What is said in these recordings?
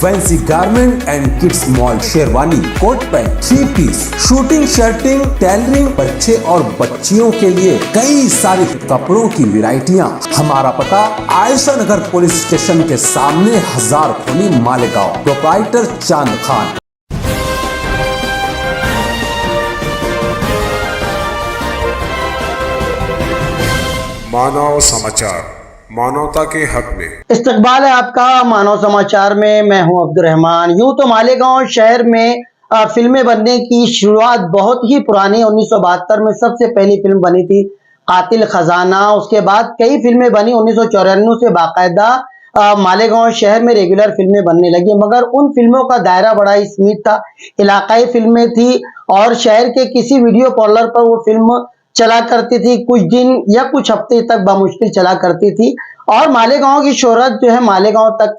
Fancy garment and kids mall, sherwani, coat pant, 3 piece, suiting, shirting, tailoring, बच्चे और बच्चियों के लिए कई सारे कपड़ों की वैरायटियां। हमारा पता आयशा नगर पुलिस स्टेशन के सामने, हजार खोली, मालेगांव। प्रोप्राइटर चांद खान। मानव समाचार, मानवता के हक में। इस्तकबाल है आपका मानव समाचार में। मैं हूं अब्दुल रहमान। यूं तो मालेगांव शहर में फिल्में बनने की शुरुआत बहुत ही पुरानी 1972 में सबसे पहली फिल्म बनी थी कातिल खजाना। उसके बाद कई फिल्में बनी। 1994 से बाकायदा मालेगांव शहर में रेगुलर फिल्में बनने लगी, मगर उन फिल्मों का दायरा बड़ा ही सीमित था। इलाकाई फिल्में थी और शहर के किसी वीडियो पार्लर पर वो फिल्म चला करती थी। कुछ दिन या कुछ हफ्ते तक बामुश्किल चला करती थी और मालेगांव की शोहरत जो है मालेगांव तक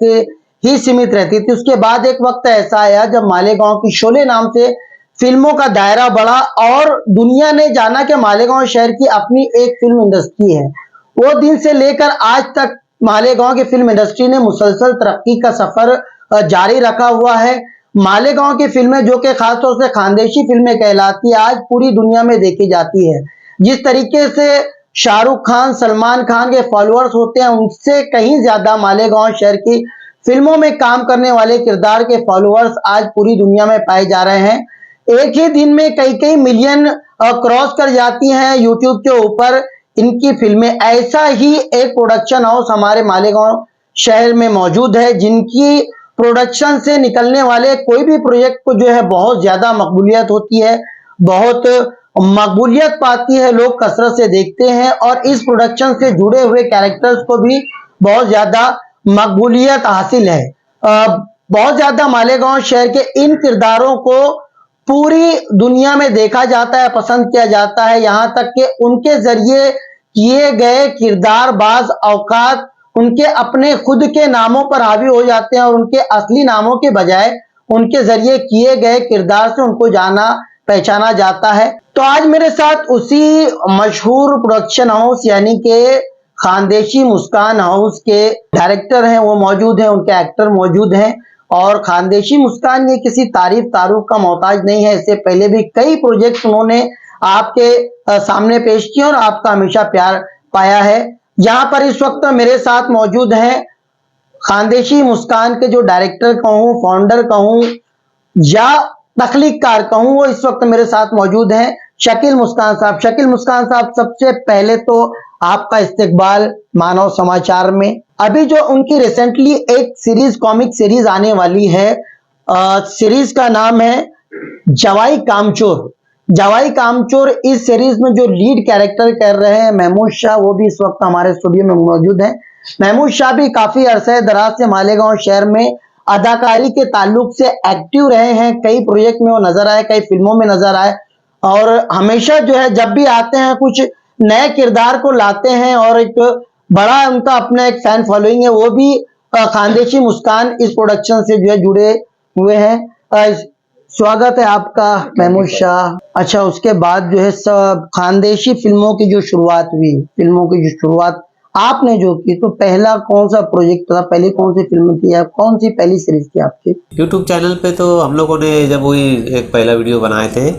ही सीमित रहती थी। उसके बाद एक वक्त ऐसा आया जब मालेगांव की शोले नाम से फिल्मों का दायरा बढ़ा और दुनिया ने जाना कि मालेगांव शहर की अपनी एक फिल्म इंडस्ट्री है। वो दिन से लेकर आज तक मालेगांव की फिल्म इंडस्ट्री ने मुसलसल तरक्की का सफर जारी रखा हुआ है। मालेगांव की फिल्में जो कि खासतौर से खानदेशी फिल्में कहलाती है, आज पूरी दुनिया में देखी जाती है। जिस तरीके से शाहरुख खान, सलमान खान के फॉलोअर्स होते हैं, उनसे कहीं ज्यादा मालेगांव शहर की फिल्मों में काम करने वाले किरदार के फॉलोअर्स आज पूरी दुनिया में पाए जा रहे हैं। एक ही दिन में कई कई मिलियन क्रॉस कर जाती हैं यूट्यूब के ऊपर इनकी फिल्में। ऐसा ही एक प्रोडक्शन हाउस हमारे मालेगांव शहर में मौजूद है, जिनकी प्रोडक्शन से निकलने वाले कोई भी प्रोजेक्ट को जो है बहुत ज्यादा मकबूलियत होती है, बहुत मकबूलियत पाती है, लोग कसरत से देखते हैं और इस प्रोडक्शन से जुड़े हुए कैरेक्टर्स को भी बहुत ज्यादा मकबूलियत हासिल है। बहुत ज्यादा मालेगांव शहर के इन किरदारों को पूरी दुनिया में देखा जाता है, पसंद किया जाता है। यहाँ तक कि उनके जरिए किए गए किरदार बाज औकात उनके अपने खुद के नामों पर हावी हो जाते हैं और उनके असली नामों के बजाय उनके जरिए किए गए किरदार से उनको जाना पहचाना जाता है। तो आज मेरे साथ उसी मशहूर प्रोडक्शन हाउस यानी कि खानदेशी मुस्कान हाउस के डायरेक्टर हैं, वो मौजूद हैं, उनके एक्टर मौजूद हैं। और खानदेशी मुस्कान ये किसी तारीफ तारुफ का मोहताज नहीं है। इससे पहले भी कई प्रोजेक्ट उन्होंने आपके सामने पेश किए और आपका हमेशा प्यार पाया है। यहाँ पर इस वक्त मेरे साथ मौजूद हैं खानदेशी मुस्कान के जो डायरेक्टर कहूँ, फाउंडर कहूँ या तख्लीककार कहूँ, वो इस वक्त मेरे साथ मौजूद हैं शकील मुस्कान साहब। शकील मुस्कान साहब, सबसे पहले तो आपका इस्तकबाल मानव समाचार में। अभी जो उनकी रिसेंटली एक सीरीज, कॉमिक सीरीज आने वाली है, सीरीज का नाम है जवाई कामचोर। जवाई कामचोर इस सीरीज में जो लीड कैरेक्टर कर रहे हैं महमूद शाह, वो भी इस वक्त हमारे स्टूडियो में मौजूद हैं। महमूद शाह भी काफी अरसे दराज से मालेगांव शहर में अदाकारी के ताल्लुक से एक्टिव रहे हैं। कई प्रोजेक्ट में वो नजर आए, कई फिल्मों में नजर आए और हमेशा जो है जब भी आते हैं कुछ नए किरदार को लाते हैं और एक बड़ा उनका अपना एक फैन फॉलोइंग है। वो भी खानदेशी मुस्कान इस प्रोडक्शन से जो है जुड़े हुए हैं। स्वागत है आपका महमूद शाह। अच्छा, उसके बाद जो है सब खानदेशी फिल्मों की जो शुरुआत हुई, फिल्मों की जो शुरुआत आपने जो की, तो पहला कौन सा प्रोजेक्ट था, पहली कौन सी फिल्म थी या कौन सी पहली सीरीज थी आपकी? यूट्यूब चैनल पे तो हम लोगों ने जब वही एक पहला वीडियो बनाए थे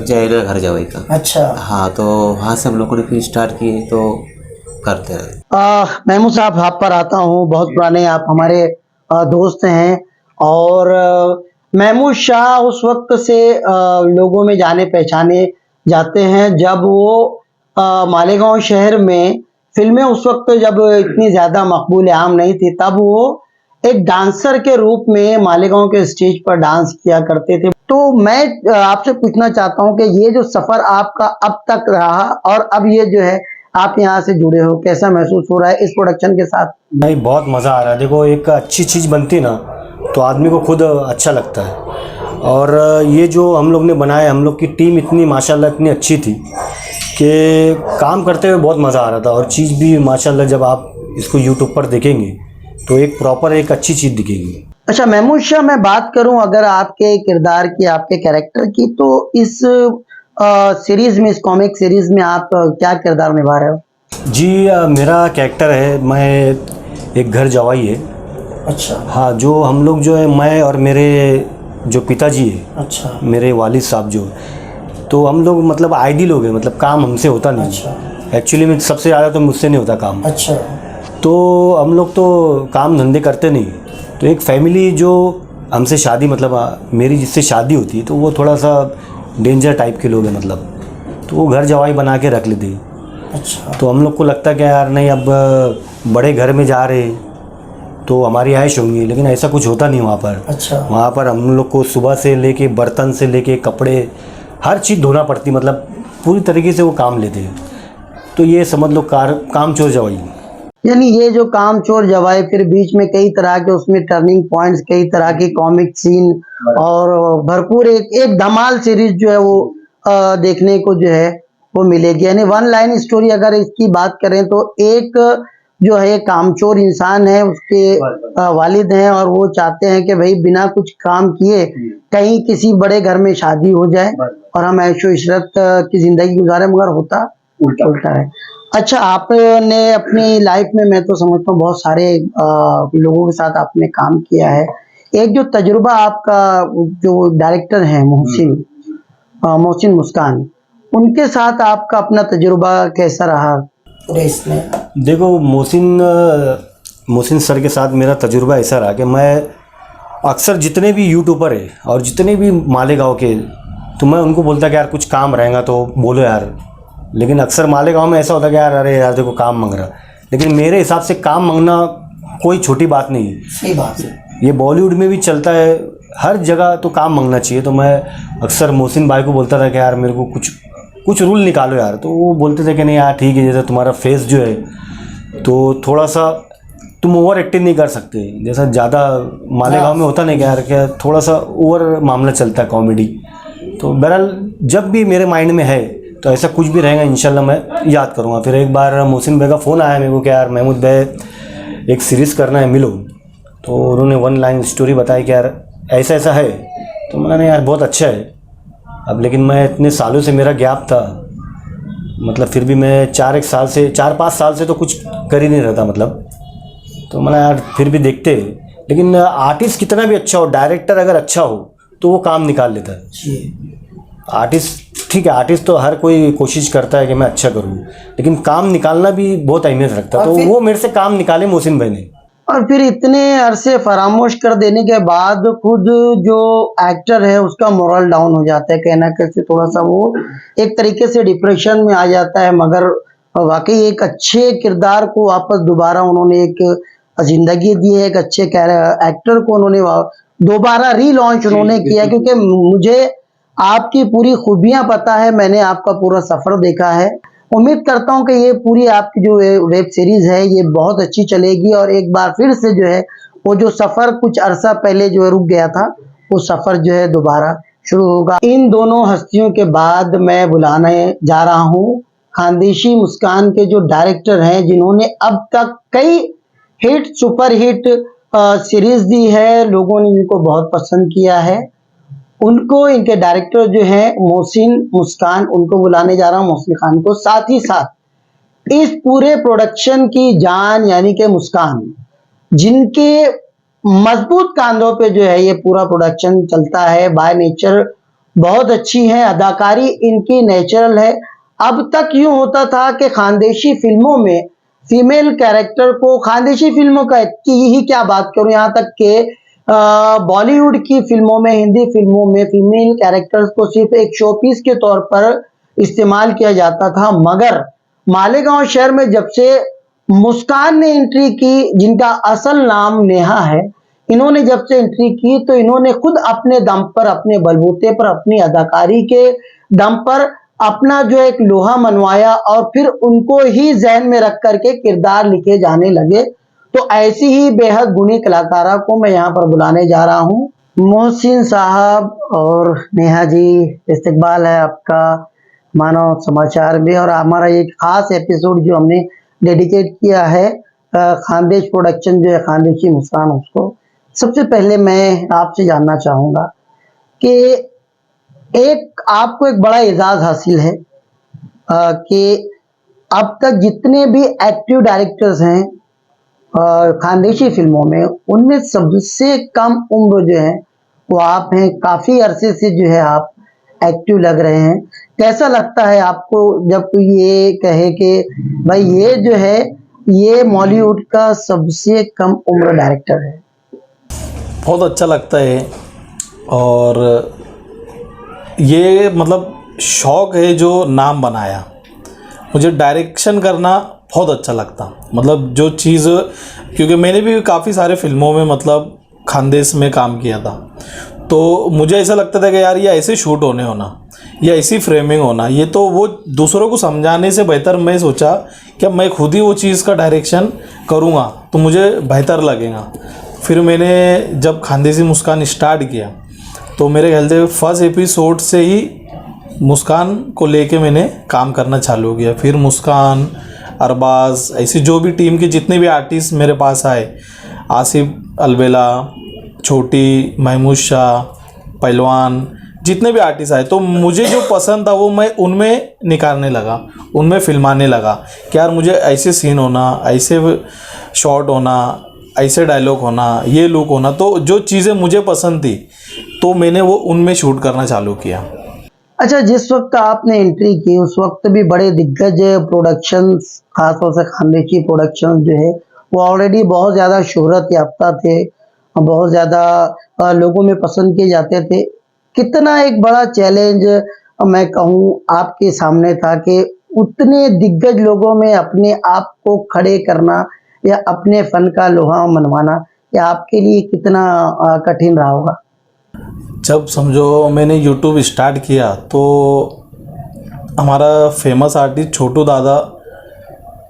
जयना घर जवाई का। अच्छा, हाँ, तो वहाँ से हम लोगों ने फिर स्टार्ट किए तो करते हैं। महमूद साहब, आप पर आता हूँ। बहुत पुराने आप हमारे दोस्त हैं और महमूद शाह उस वक्त से लोगों में जाने पहचाने जाते हैं जब वो मालेगांव शहर में फिल्में उस वक्त जब इतनी ज्यादा मकबूल आम नहीं थी, तब वो एक डांसर के रूप में मालेगांव के स्टेज पर डांस किया करते थे। तो मैं आपसे पूछना चाहता हूं कि ये जो सफर आपका अब तक रहा और अब ये जो है आप यहाँ से जुड़े हो, कैसा महसूस हो रहा है इस प्रोडक्शन के साथ? नहीं, बहुत मज़ा आ रहा है। देखो, एक अच्छी चीज़ बनती ना तो आदमी को खुद अच्छा लगता है। और ये जो हम लोग ने बनाया, हम लोग की टीम इतनी माशाल्लाह इतनी अच्छी थी कि काम करते हुए बहुत मज़ा आ रहा था। और चीज़ भी माशाल्लाह जब आप इसको यूट्यूब पर देखेंगे तो एक प्रॉपर एक अच्छी चीज़ दिखेगी। अच्छा महमूद शाह, मैं बात करूं अगर आपके किरदार की, आपके कैरेक्टर की, तो इस सीरीज में, इस कॉमिक सीरीज में आप क्या किरदार निभा रहे हो? जी, मेरा कैरेक्टर है, मैं एक घर जवाई है अच्छा। हाँ, जो हम लोग जो है, मैं और मेरे जो पिताजी है, अच्छा। मेरे वालिद साहब जो, तो हम लोग मतलब आइडियल हो गए, मतलब काम हमसे होता नहीं। अच्छा। एक्चुअली में सबसे ज़्यादा तो मुझसे नहीं होता काम। अच्छा। तो हम लोग तो काम धंधे करते नहीं। तो एक फैमिली जो हमसे शादी, मतलब मेरी जिससे शादी होती है, तो वो थोड़ा सा डेंजर टाइप के लोग हैं, मतलब तो वो घर जवाई बना के रख लेते हैं। अच्छा। तो हम लोग को लगता कि यार नहीं, अब बड़े घर में जा रहे तो हमारी आयश होंगी, लेकिन ऐसा कुछ होता नहीं वहाँ पर। अच्छा। वहाँ पर हम लोग को सुबह से लेके बर्तन से लेके कपड़े, हर चीज़ धोना पड़ती, मतलब पूरी तरीके से वो काम लेते हैं। तो ये समझ लो काम चोर जवाई। यानी ये जो काम चोर जवाई, फिर बीच में कई तरह के उसमें टर्निंग पॉइंट्स, कई तरह की कॉमिक सीन और भरपूर एक धमाल सीरीज जो है वो देखने को जो है वो मिलेगी। यानी वन लाइन स्टोरी अगर इसकी बात करें तो एक जो है कामचोर इंसान है, उसके वालिद हैं और वो चाहते हैं कि भाई बिना कुछ काम किए कहीं किसी बड़े घर में शादी हो जाए और हम ऐशो इशरत की जिंदगी गुजारे, मगर होता उल्टा है। अच्छा, आपने अपनी लाइफ में, मैं तो समझता हूँ बहुत सारे लोगों के साथ आपने काम किया है। एक जो तजुर्बा आपका, जो डायरेक्टर हैं मोहसिन मुस्कान, उनके साथ आपका अपना तजुर्बा कैसा रहा पूरे इसमें? देखो, मोहसिन सर के साथ मेरा तजुर्बा ऐसा रहा कि मैं अक्सर जितने भी यूट्यूबर है और जितने भी मालेगांव के, तो मैं उनको बोलता कि यार कुछ काम रहेगा तो बोलो यार। लेकिन अक्सर मालेगांव में ऐसा होता कि यार अरे यार देखो काम मांग रहा। लेकिन मेरे हिसाब से काम मांगना कोई छोटी बात नहीं है। सही बात है। ये बॉलीवुड में भी चलता है, हर जगह तो काम मांगना चाहिए। तो मैं अक्सर मोहसिन भाई को बोलता था कि यार मेरे को कुछ रूल निकालो यार। तो वो बोलते थे कि नहीं यार ठीक है, जैसे तुम्हारा फेस जो है तो थोड़ा सा तुम ओवर एक्टिंग नहीं कर सकते, जैसा ज़्यादा मालेगांव में होता नहीं कि यार क्या थोड़ा सा ओवर मामला चलता है कॉमेडी। तो बहरहाल जब भी मेरे माइंड में है तो ऐसा कुछ भी रहेगा इंशाल्लाह मैं याद करूँगा। फिर एक बार मोहसिन भाई का फ़ोन आया मेरे को कि यार महमूद भाई एक सीरीज़ करना है, मिलो। तो उन्होंने वन लाइन स्टोरी बताई कि यार ऐसा ऐसा है। तो मैंने यार बहुत अच्छा है। अब लेकिन मैं इतने सालों से मेरा गैप था, मतलब फिर भी मैं 4-5 साल से तो कुछ कर ही नहीं रहा था, मतलब। तो मैंने यार फिर भी देखते, लेकिन आर्टिस्ट कितना भी अच्छा हो, डायरेक्टर अगर अच्छा हो तो वो काम निकाल लेता है। आर्टिस्ट ठीक है, आर्टिस्ट तो हर कोई कोशिश करता है कि मैं अच्छा करूँ, लेकिन काम निकालना भी बहुत अहमियत रखता है। तो वो मेरे से काम निकाले मोहसिन भाई ने। और फिर इतने अरसे फरामोश कर देने के बाद खुद जो एक्टर है उसका मोरल डाउन हो जाता है, कहना कैसे थोड़ा सा वो एक तरीके से डिप्रेशन में आ जाता है। मगर वाकई एक अच्छे किरदार को वापस दोबारा उन्होंने एक जिंदगी दी है, एक अच्छे एक्टर को उन्होंने दोबारा रीलॉन्च उन्होंने किया। क्योंकि मुझे आपकी पूरी खूबियां पता है, मैंने आपका पूरा सफर देखा है। उम्मीद करता हूं कि ये पूरी आपकी जो वेब सीरीज है ये बहुत अच्छी चलेगी और एक बार फिर से जो है वो जो सफर कुछ अरसा पहले जो है रुक गया था, वो सफर जो है दोबारा शुरू होगा। इन दोनों हस्तियों के बाद मैं बुलाने जा रहा हूं खानदेशी मुस्कान के जो डायरेक्टर हैं, जिन्होंने अब तक कई हिट सुपर हिट सीरीज दी है, लोगों ने इनको बहुत पसंद किया है। उनको, इनके डायरेक्टर जो है मोहसिन मुस्कान, उनको बुलाने जा रहा हूं, मोहसिन खान को। साथ ही साथ इस पूरे प्रोडक्शन की जान यानी कि मुस्कान, जिनके मजबूत कांधों पे जो है ये पूरा प्रोडक्शन चलता है, बाय नेचर बहुत अच्छी है, अदाकारी इनकी नेचुरल है। अब तक यूं होता था कि खानदेशी फिल्मों में फीमेल कैरेक्टर को, खानदेशी फिल्मों का की ही क्या बात करूं, यहाँ तक के बॉलीवुड की फिल्मों में, हिंदी फिल्मों में फीमेल कैरेक्टर्स को सिर्फ एक शोपीस के तौर पर इस्तेमाल किया जाता था। मगर मालेगांव शहर में जब से मुस्कान ने एंट्री की, जिनका असल नाम नेहा है, इन्होंने जब से एंट्री की तो इन्होंने खुद अपने दम पर, अपने बलबूते पर, अपनी अदाकारी के दम पर अपना जो एक लोहा मनवाया और फिर उनको ही जहन में रख करके किरदार लिखे जाने लगे। तो ऐसी ही बेहद गुणी कलाकारा को मैं यहाँ पर बुलाने जा रहा हूँ। मोहसिन साहब और नेहा जी, इस्तकबाल है आपका मानव समाचार में। और हमारा एक खास एपिसोड जो हमने डेडिकेट किया है खानदेश प्रोडक्शन जो है, खानदेशी मुस्कान, उसको सबसे पहले मैं आपसे जानना चाहूँगा कि आपको एक बड़ा एजाज हासिल है कि अब तक जितने भी एक्टिव डायरेक्टर्स हैं खानदेशी फिल्मों में, उनमें सबसे कम उम्र जो है वो आप हैं। काफी अरसे से जो है आप एक्टिव लग रहे हैं। कैसा लगता है आपको जब कोई ये कहे कि भाई ये जो है ये बॉलीवुड का सबसे कम उम्र डायरेक्टर है? बहुत अच्छा लगता है। और ये मतलब शौक़ है जो नाम बनाया। मुझे डायरेक्शन करना बहुत अच्छा लगता, मतलब जो चीज़, क्योंकि मैंने भी काफ़ी सारे फिल्मों में मतलब खानदेश में काम किया था, तो मुझे ऐसा लगता था कि यार ये ऐसे शूट होना या ऐसी फ्रेमिंग होना, ये तो वो दूसरों को समझाने से बेहतर मैं सोचा कि मैं खुद ही वो चीज़ का डायरेक्शन करूँगा तो मुझे बेहतर लगेगा। फिर मैंने जब खानदेशी मुस्कान स्टार्ट किया तो मेरे ख्याल से फर्स्ट एपिसोड से ही मुस्कान को लेके मैंने काम करना चालू किया। फिर मुस्कान, अरबाज, ऐसी जो भी टीम के जितने भी आर्टिस्ट मेरे पास आए, आसिफ अलबेला, छोटी, महमूद शाह, पहलवान, जितने भी आर्टिस्ट आए, तो मुझे जो पसंद था वो मैं उनमें निकालने लगा, उनमें फिल्माने लगा कि यार मुझे ऐसे सीन होना, ऐसे शॉट होना, ऐसे डायलॉग होना, ये लुक होना। तो जो चीज़ें मुझे पसंद थी तो मैंने वो उनमें शूट करना चालू किया। अच्छा, जिस वक्त आपने एंट्री की उस वक्त भी बड़े दिग्गज प्रोडक्शंस, खासतौर से खानदेशी प्रोडक्शंस जो है वो ऑलरेडी बहुत ज़्यादा शोहरत याफ्ता थे, बहुत ज़्यादा लोगों में पसंद किए जाते थे। कितना एक बड़ा चैलेंज मैं कहूँ आपके सामने था कि उतने दिग्गज लोगों में अपने आप को खड़े करना या अपने फन का लोहा मनवाना, या आपके लिए कितना कठिन रहा होगा? जब समझो मैंने यूट्यूब स्टार्ट किया तो हमारा फेमस आर्टिस्ट छोटू दादा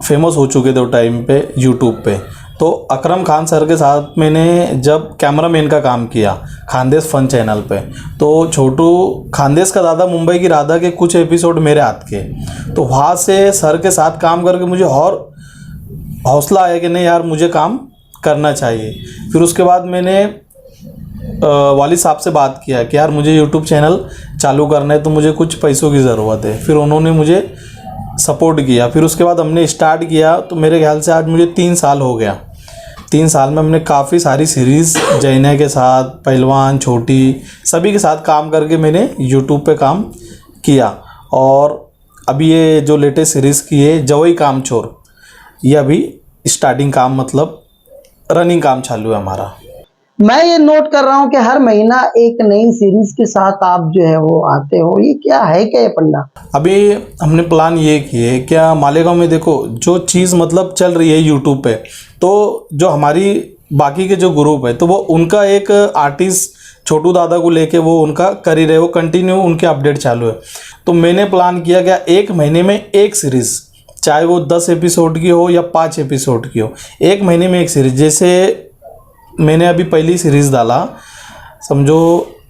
फेमस हो चुके थे वो टाइम पे यूट्यूब पे। तो अकरम खान सर के साथ मैंने जब कैमरामैन का काम किया खानदेश फन चैनल पे, तो छोटू खानदेश का दादा मुंबई की राधा के कुछ एपिसोड मेरे हाथ के, तो वहाँ से सर के साथ काम करके मुझे और हौसला आया कि नहीं यार मुझे काम करना चाहिए। फिर उसके बाद मैंने वाली साहब से बात किया कि यार मुझे यूट्यूब चैनल चालू करना है तो मुझे कुछ पैसों की ज़रूरत है। फिर उन्होंने मुझे सपोर्ट किया। फिर उसके बाद हमने स्टार्ट किया तो मेरे ख्याल से आज मुझे 3 साल हो गया। 3 साल में हमने काफ़ी सारी सीरीज़ जैना के साथ, पहलवान, छोटी, सभी के साथ काम करके मैंने यूट्यूब पे काम किया। और अभी ये जो लेटेस्ट सीरीज़ की है जवई काम चोर, ये अभी स्टार्टिंग काम मतलब रनिंग काम चालू है हमारा। मैं ये नोट कर रहा हूँ कि हर महीना एक नई सीरीज के साथ आप जो है वो आते हो, ये क्या है, क्या ये पन्ना? अभी हमने प्लान ये किए क्या मालेगांव में देखो जो चीज़ मतलब चल रही है यूट्यूब पे, तो जो हमारी बाकी के जो ग्रुप है तो वो उनका एक आर्टिस्ट छोटू दादा को लेके वो उनका कर ही रहे, वो कंटिन्यू उनके अपडेट चालू है। तो मैंने प्लान किया क्या 1 महीने में एक सीरीज़, चाहे वो 10 एपिसोड की हो या 5 एपिसोड की हो, 1 महीने में एक सीरीज़। जैसे मैंने अभी पहली सीरीज़ डाला समझो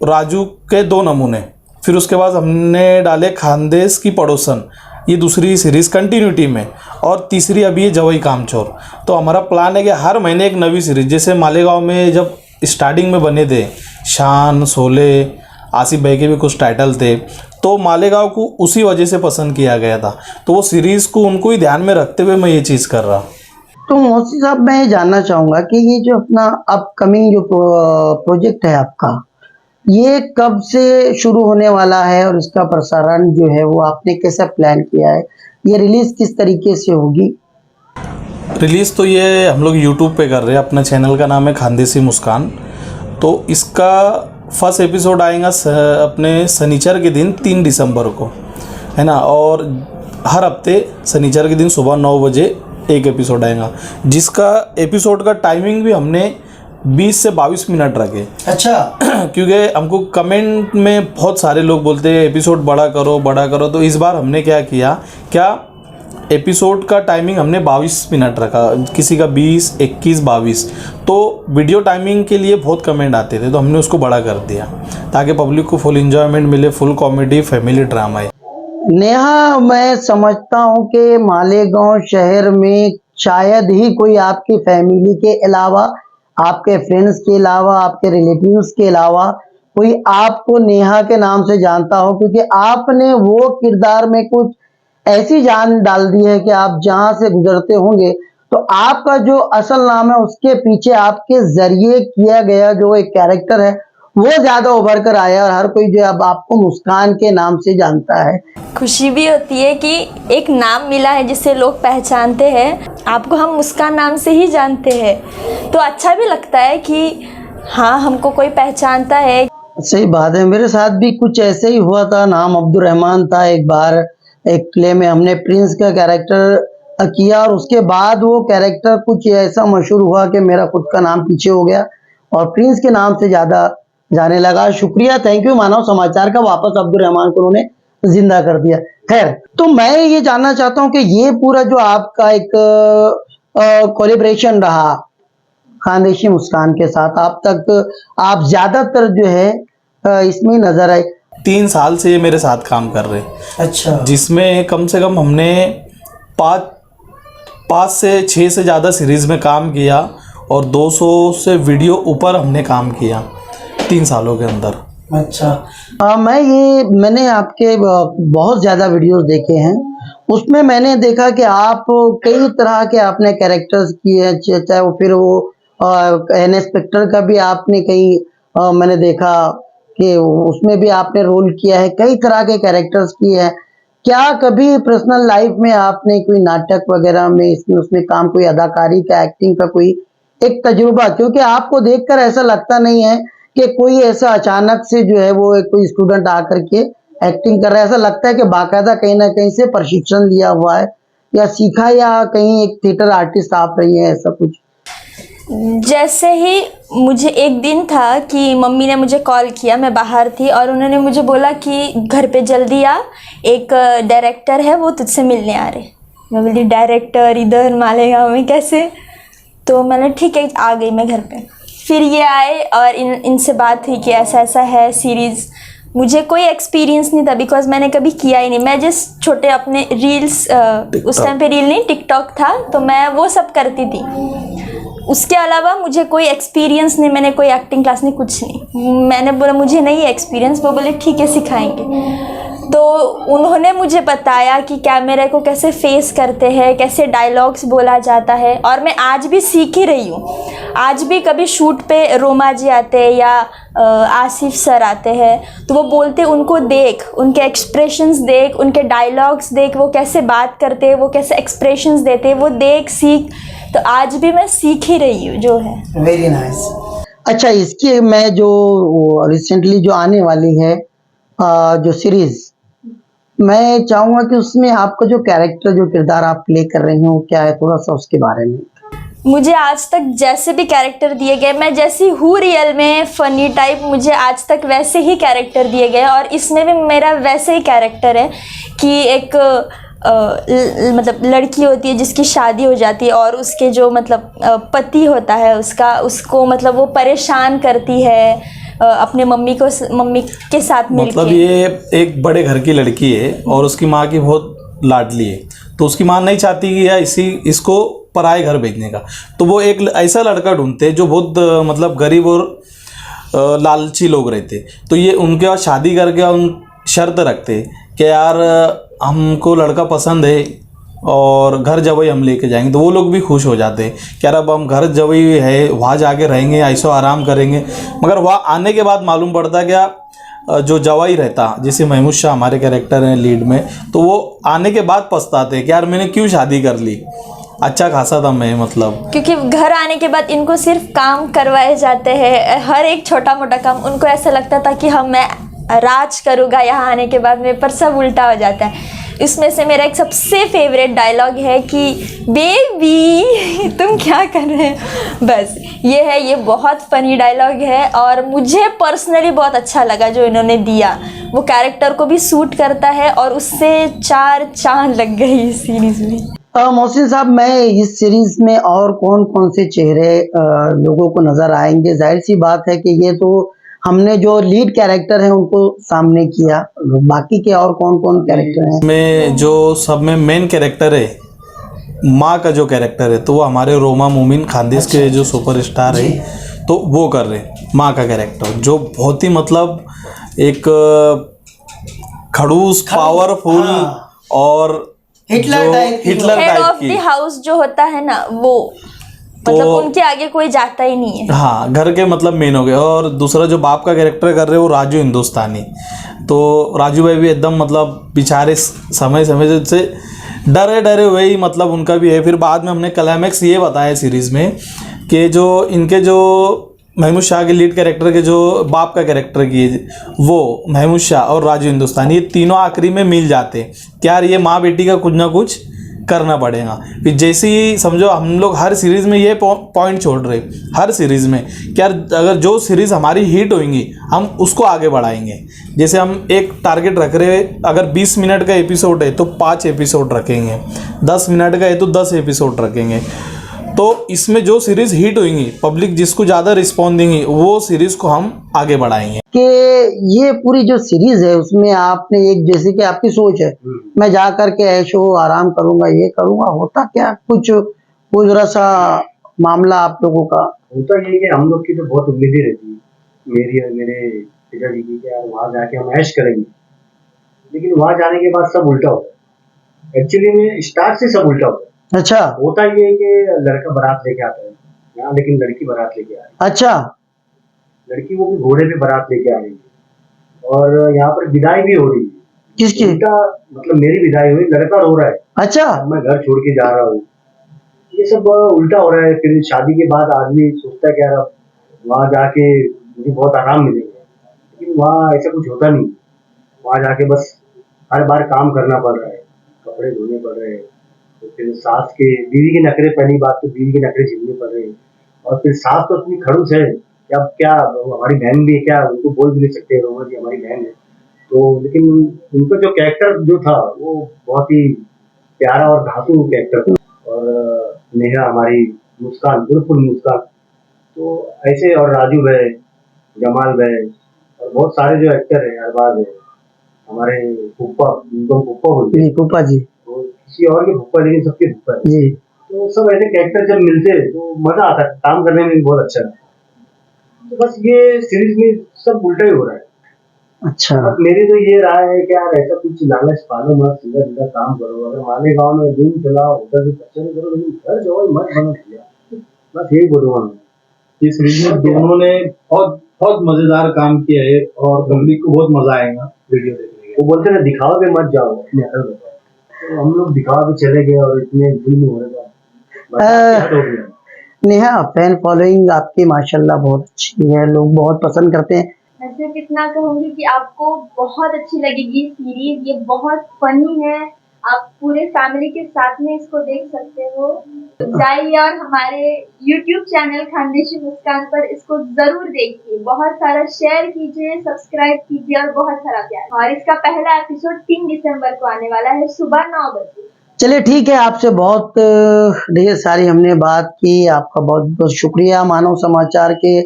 राजू के 2 नमूने, फिर उसके बाद हमने डाले खानदेश की पड़ोसन, ये दूसरी सीरीज़ कंटिन्यूटी में, और तीसरी अभी है जवई कामचोर। तो हमारा प्लान है कि हर महीने एक नवी सीरीज़। जैसे मालेगांव में जब स्टार्टिंग में बने थे शान, शोले, आसिफ भाई के भी कुछ टाइटल थे, तो मालेगांव को उसी वजह से पसंद किया गया था। तो वो सीरीज़ को उनको ही ध्यान में रखते हुए मैं ये चीज़ कर रहा। तो मोहसिन साहब, मैं ये जानना चाहूँगा कि ये जो अपना अपकमिंग जो प्रोजेक्ट है आपका, ये कब से शुरू होने वाला है और इसका प्रसारण जो है वो आपने कैसा प्लान किया है? ये रिलीज़ किस तरीके से होगी? रिलीज़ तो ये हम लोग यूट्यूब पे कर रहे हैं, अपना चैनल का नाम है खानदेशी मुस्कान। तो इसका फर्स्ट एपिसोड आएगा अपने शनिचर के दिन 3 दिसंबर को, है ना। और हर हफ्ते शनिचर के दिन सुबह 9 बजे एक एपिसोड आएगा, जिसका एपिसोड का टाइमिंग भी हमने 20 से 22 मिनट रखे। अच्छा। क्योंकि हमको कमेंट में बहुत सारे लोग बोलते हैं एपिसोड बड़ा करो, तो इस बार हमने क्या किया, क्या एपिसोड का टाइमिंग हमने 22 मिनट रखा, किसी का 20, 21, 22। तो वीडियो टाइमिंग के लिए बहुत कमेंट आते थे तो हमने उसको बड़ा कर दिया ताकि पब्लिक को फुल एंजॉयमेंट मिले, फुल कॉमेडी फैमिली ड्रामा है। नेहा, मैं समझता हूँ कि मालेगांव शहर में शायद ही कोई आपकी फैमिली के अलावा, आपके फ्रेंड्स के अलावा, आपके रिलेटिव्स के अलावा कोई आपको नेहा के नाम से जानता हो, क्योंकि आपने वो किरदार में कुछ ऐसी जान डाल दी है कि आप जहाँ से गुजरते होंगे तो आपका जो असल नाम है उसके पीछे आपके जरिए किया गया जो एक कैरेक्टर है वो ज्यादा उभर कर आया और हर कोई जो अब आपको मुस्कान के नाम से जानता है। खुशी भी होती है कि एक नाम मिला है जिससे लोग पहचानते हैं। आपको हम मुस्कान नाम से ही जानते हैं तो अच्छा भी लगता है कि हाँ हमको कोई पहचानता है। सही बात है, मेरे साथ भी कुछ ऐसे ही हुआ था। नाम अब्दुल रहमान था। एक बार एक प्ले में हमने प्रिंस का कैरेक्टर किया और उसके बाद वो कैरेक्टर कुछ ऐसा मशहूर हुआ कि मेरा खुद का नाम पीछे हो गया और प्रिंस के नाम से ज्यादा जाने लगा। शुक्रिया, थैंक यू मानव समाचार का, वापस अब्दुल रहमान को उन्होंने जिंदा कर दिया। खैर, तो मैं ये जानना चाहता हूँ कि ये पूरा जो आपका एक कोलैबोरेशन रहा खानदेशी मुस्कान के साथ, आप तक आप ज्यादातर जो है इसमें नजर आए। 3 साल से ये मेरे साथ काम कर रहे हैं। अच्छा। जिसमें कम से कम हमने 5 से 6 से ज़्यादा सीरीज़ में काम किया और 200 से वीडियो ऊपर हमने काम किया 3 सालों के अंदर। अच्छा। मैंने आपके बहुत ज़्यादा वीडियोस देखे हैं, उसमें मैंने देखा कि आप कई तरह के आपने कैरेक्टर्स किए, चाहे वो फिर वो इंस्पेक्टर का भी आपने कई मैंने देखा कि उसमें भी आपने रोल किया है, कई तरह के कैरेक्टर्स किए हैं। क्या कभी पर्सनल लाइफ में आपने कोई नाटक वगैरह में उसमें काम, कोई अदाकारी का, एक्टिंग का कोई एक तजुर्बा? क्योंकि आपको देखकर ऐसा लगता नहीं है कि कोई ऐसा अचानक से जो है वो कोई स्टूडेंट आकर के एक्टिंग कर रहा है। ऐसा लगता है कि बाकायदा कहीं ना कहीं से प्रशिक्षण लिया हुआ है या सीखा, या कहीं एक थिएटर आर्टिस्ट आप रही हैं, ऐसा कुछ? जैसे ही मुझे एक दिन था कि मम्मी ने मुझे कॉल किया, मैं बाहर थी और उन्होंने मुझे बोला कि घर पे जल्दी आ, एक डायरेक्टर है वो तुझसे मिलने आ रहे। मैं बोली डायरेक्टर इधर मालेगांव में कैसे? तो मैंने ठीक है, आ गई मैं घर पे। फिर ये आए और इनसे बात हुई कि ऐसा ऐसा है सीरीज़। मुझे कोई एक्सपीरियंस नहीं था बिकॉज मैंने कभी किया ही नहीं। मैं जस्ट छोटे अपने रील्स, उस टाइम पे रील नहीं टिकटॉक था, तो मैं वो सब करती थी। उसके अलावा मुझे कोई एक्सपीरियंस नहीं, मैंने कोई एक्टिंग क्लास नहीं, कुछ नहीं। मैंने बोला मुझे नहीं है एक्सपीरियंस। वो बोले ठीक है सिखाएंगे। तो उन्होंने मुझे बताया कि कैमरे को कैसे फेस करते हैं, कैसे डायलॉग्स बोला जाता है, और मैं आज भी सीख ही रही हूँ। आज भी कभी शूट पे रोमा जी आते हैं या आसिफ सर आते हैं तो वो बोलते उनको देख, उनके एक्सप्रेशंस देख, उनके डायलॉग्स देख, वो कैसे बात करते हैं, वो कैसे एक्सप्रेशंस देते हैं, वो देख सीख। तो आज भी मैं सीख ही रही हूँ जो है। Very nice. अच्छा, इसकी मैं जो रिसेंटली जो आने वाली है जो सीरीज, मैं चाहूँगा कि उसमें आपका जो कैरेक्टर, जो किरदार आप प्ले कर रही हो, क्या है, थोड़ा सा उसके बारे में। मुझे आज तक जैसे भी कैरेक्टर दिए गए, मैं जैसी हूँ रियल में फनी टाइप, मुझे आज तक वैसे ही कैरेक्टर दिए गए और इसमें भी मेरा वैसे ही कैरेक्टर है कि एक मतलब लड़की होती है जिसकी शादी हो जाती है और उसके जो मतलब पति होता है उसको मतलब वो परेशान करती है अपने मम्मी के साथ मिलकर। मतलब ये एक बड़े घर की लड़की है और उसकी माँ की बहुत लाडली है, तो उसकी माँ नहीं चाहती कि या इसको पराए घर भेजने का। तो वो एक ऐसा लड़का ढूंढते जो बहुत मतलब गरीब और लालची लोग रहते। तो ये उनके बाद शादी करके उन शर्त रखते कि यार हमको लड़का पसंद है और घर जवई हम लेके जाएंगे। तो वो लोग भी खुश हो जाते हैं कि यार अब हम घर जवई है, वहाँ जाके रहेंगे, ऐसो आराम करेंगे। मगर वहाँ आने के बाद मालूम पड़ता क्या जो जवाई रहता, जैसे महमूद शाह हमारे कैरेक्टर हैं लीड में, तो वो आने के बाद पछताते कि यार मैंने क्यों शादी कर ली, अच्छा खासा था मैं, मतलब क्योंकि घर आने के बाद इनको सिर्फ काम करवाए जाते हैं, हर एक छोटा मोटा काम। उनको ऐसा लगता था कि मैं राज करूँगा यहाँ आने के बाद में, पर सब उल्टा हो जाता है। इसमें से मेरा एक सबसे फेवरेट डायलॉग है कि बेबी तुम क्या कर रहे हो, बस ये है। ये बहुत फनी डायलॉग है और मुझे पर्सनली बहुत अच्छा लगा जो इन्होंने दिया। वो कैरेक्टर को भी सूट करता है और उससे 4 चांद लग गई इस सीरीज में। मोहसिन साहब, मैं इस सीरीज में और कौन कौन से चेहरे लोगों को नजर आएंगे? जाहिर सी बात है कि ये तो हमने जो लीड कैरेक्टर हैं उनको सामने किया, बाकी के और कौन कौन कैरेक्टर हैं? में जो सब में मेन कैरेक्टर है, माँ का जो कैरेक्टर है, तो वो हमारे रोमा मोमिन खानदेश के जो सुपरस्टार है, तो वो कर रहे हैं माँ का कैरेक्टर, जो बहुत ही मतलब एक खड़ूस, पावरफुल और हिटलर टाइप की। हिटलर हेड टाइप ऑफ की। द हाउस जो होता है ना वो, मतलब उनके आगे कोई जाता ही नहीं है। हाँ, घर के मतलब मेन हो गए। और दूसरा जो बाप का कैरेक्टर कर रहे हो वो राजू हिंदुस्तानी, तो राजू भाई भी एकदम मतलब बेचारे समय समय से डरे डरे हुए ही मतलब उनका भी है। फिर बाद में हमने क्लाइमैक्स ये बताया सीरीज़ में कि जो इनके जो महमूद शाह के लीड कैरेक्टर के जो बाप का कैरेक्टर की वो महमूद शाह और राजू हिंदुस्तानी, ये तीनों आखिरी में मिल जाते हैं कि यार ये माँ बेटी का कुछ ना कुछ करना पड़ेगा। फिर जैसे ही समझो हम लोग हर सीरीज़ में ये पॉइंट छोड़ रहे, हर सीरीज़ में कि यार अगर जो सीरीज़ हमारी हिट होंगी हम उसको आगे बढ़ाएंगे। जैसे हम एक टारगेट रख रहे, अगर 20 मिनट का एपिसोड है तो 5 एपिसोड रखेंगे, 10 मिनट का है तो 10 एपिसोड रखेंगे। तो इसमें जो सीरीज़ हिट होंगी, पब्लिक जिसको ज़्यादा रिस्पॉन्स देंगी वो सीरीज़ को हम आगे बढ़ाएंगे। कि ये पूरी जो सीरीज है उसमें आपने एक, जैसे कि आपकी सोच है मैं जा करके ऐशो आराम करूंगा, ये करूंगा, होता क्या कुछ कोई जरा सा मामला आप लोगों का? होता ये कि हम लोग की तो बहुत उम्मीदें रहती है, मेरी और मेरे पिताजी की, कि यार वहाँ जाके हम ऐश करेंगे, लेकिन वहाँ जाने के बाद सब उल्टा होता है। एक्चुअली में स्टार्ट से सब उल्टा होता है। अच्छा, होता ये है कि लड़का बारात लेके आता है यहाँ, लेकिन लड़की बारात लेके आ रही है। अच्छा, लड़की वो भी घोड़े पे बारात लेके आ रही है और यहाँ पर विदाई भी हो रही है। किसकी? उल्टा मतलब मेरी विदाई हुई, लड़का रो रहा है, अच्छा, मैं घर छोड़ के जा रहा हूँ। ये सब उल्टा हो रहा है। फिर शादी के बाद आदमी सोचता है कि यार अब वहाँ जाके मुझे बहुत आराम मिलेगा, लेकिन वहाँ ऐसा कुछ होता नहीं। वहाँ जाके बस हर बार काम करना पड़ रहा है, कपड़े धोने पड़ रहे हैं, तो फिर सास के, बीवी के नखरे, पहली बात तो बीवी के नखरे झेलने पड़ रहे हैं। और फिर सास तो इतनी खड़ूस है कि अब क्या, हमारी बहन भी है, क्या उनको बोल भी नहीं सकते रोमा जी हमारी बहन है। तो लेकिन उनका जो कैरेक्टर जो था वो बहुत ही प्यारा और धातु कैरेक्टर था। और नेहा हमारी मुस्कान, बिल्कुल मुस्कान, तो ऐसे। और राजू भाई, जमाल भाई और बहुत सारे जो एक्टर है, अरबाज है, हमारे पुप्पा, उनको पुप्पा बोलते हैं, पुप्पा जी, तो किसी और के पुप्पा लेकिन सबके पुप्पा है जी। तो सब ऐसे कैरेक्टर जब मिलते हैं तो मजा आता है, काम करने में भी बहुत अच्छा है। तो बस ये सीरीज में सब उल्टा ही हो रहा है। अच्छा, बस मेरी तो ये राय है कि यार ऐसा कुछ लालच पालो मत, सीधा सीधा काम करो। अगर मालेगांव में रूम चलाओ, होटल से कचरे करो, लेकिन घर जाओ मत बनो भैया, बस यही बोलूंगा मैं। इस सीरीज में दोनों ने बहुत बहुत मजेदार काम किया है और पब्लिक को बहुत मजा आएगा वीडियो देखने के। वो बोलते ना दिखावा पे मत जाओ, अपनी अकल बताओ। तो हम लोग दिखावा पे चले गए और इतने जुल्म हो रहे थे। नेहा, फैन फॉलोइंग आपकी माशाल्लाह बहुत अच्छी है, लोग बहुत पसंद करते हैं। मैं सिर्फ इतना कहूंगी कि आपको बहुत अच्छी लगेगी सीरीज, ये बहुत फनी है, आप पूरे फैमिली के साथ में इसको देख सकते हो। जाइए और हमारे YouTube चैनल खानदेशी मुस्कान पर इसको जरूर देखिए, बहुत सारा शेयर कीजिए, सब्सक्राइब कीजिए और बहुत सारा प्यार। और इसका पहला एपिसोड 3 दिसंबर को आने वाला है सुबह 9 बजे। चलिए ठीक है, आपसे बहुत ढेर सारी हमने बात की, आपका बहुत बहुत शुक्रिया मानव समाचार के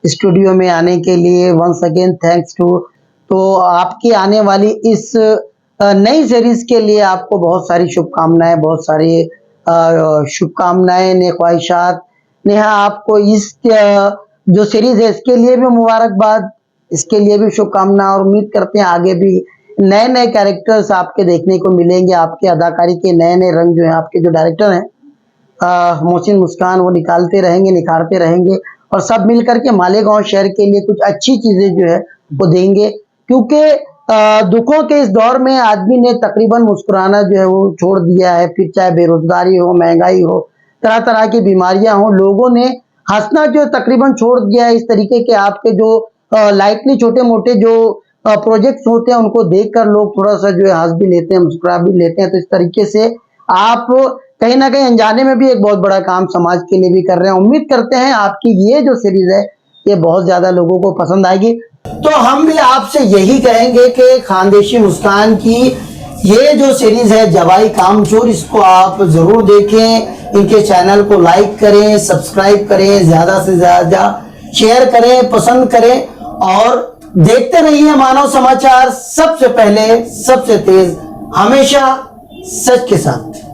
स्टूडियो में आने के लिए। Once again thanks too. तो आपकी आने वाली इस नई सीरीज के लिए आपको बहुत सारी शुभकामनाएं, बहुत सारी शुभकामनाएं, ने ख्वाहिशात। नेहा, आपको इस जो सीरीज है इसके लिए भी मुबारकबाद, इसके लिए भी शुभकामना, और उम्मीद करते हैं आगे भी नए नए कैरेक्टर्स आपके देखने को मिलेंगे। आपके अदाकारी के नए नए रंग जो है आपके जो डायरेक्टर हैं मोहसिन मुस्कान, वो निकालते रहेंगे, निखारते रहेंगे, और सब मिल करके मालेगांव शहर के लिए कुछ अच्छी चीजें जो है वो देंगे। क्योंकि दुखों के इस दौर में आदमी ने तकरीबन मुस्कुराना जो है वो छोड़ दिया है। फिर चाहे बेरोजगारी हो, महंगाई हो, तरह तरह की बीमारियां हो, लोगों ने हंसना जो तकरीबन छोड़ दिया है। इस तरीके के आपके जो लाइटली छोटे मोटे जो प्रोजेक्ट्स होते हैं उनको देखकर लोग थोड़ा सा जो है हंस भी लेते हैं, मुस्कुरा भी लेते हैं। तो इस तरीके से आप कहीं ना कहीं अनजाने में भी एक बहुत बड़ा काम समाज के लिए भी कर रहे हैं। उम्मीद करते हैं आपकी ये जो सीरीज है ये बहुत ज्यादा लोगों को पसंद आएगी। तो हम भी आपसे यही कहेंगे कि खानदेशी मुस्कान की ये जो सीरीज है जवाई कामचोर, इसको आप जरूर देखें। इनके चैनल को लाइक करें, सब्सक्राइब करें, ज्यादा से ज्यादा शेयर करें, पसंद करें, और देखते रहिए मानव समाचार, सबसे पहले, सबसे तेज, हमेशा सच के साथ।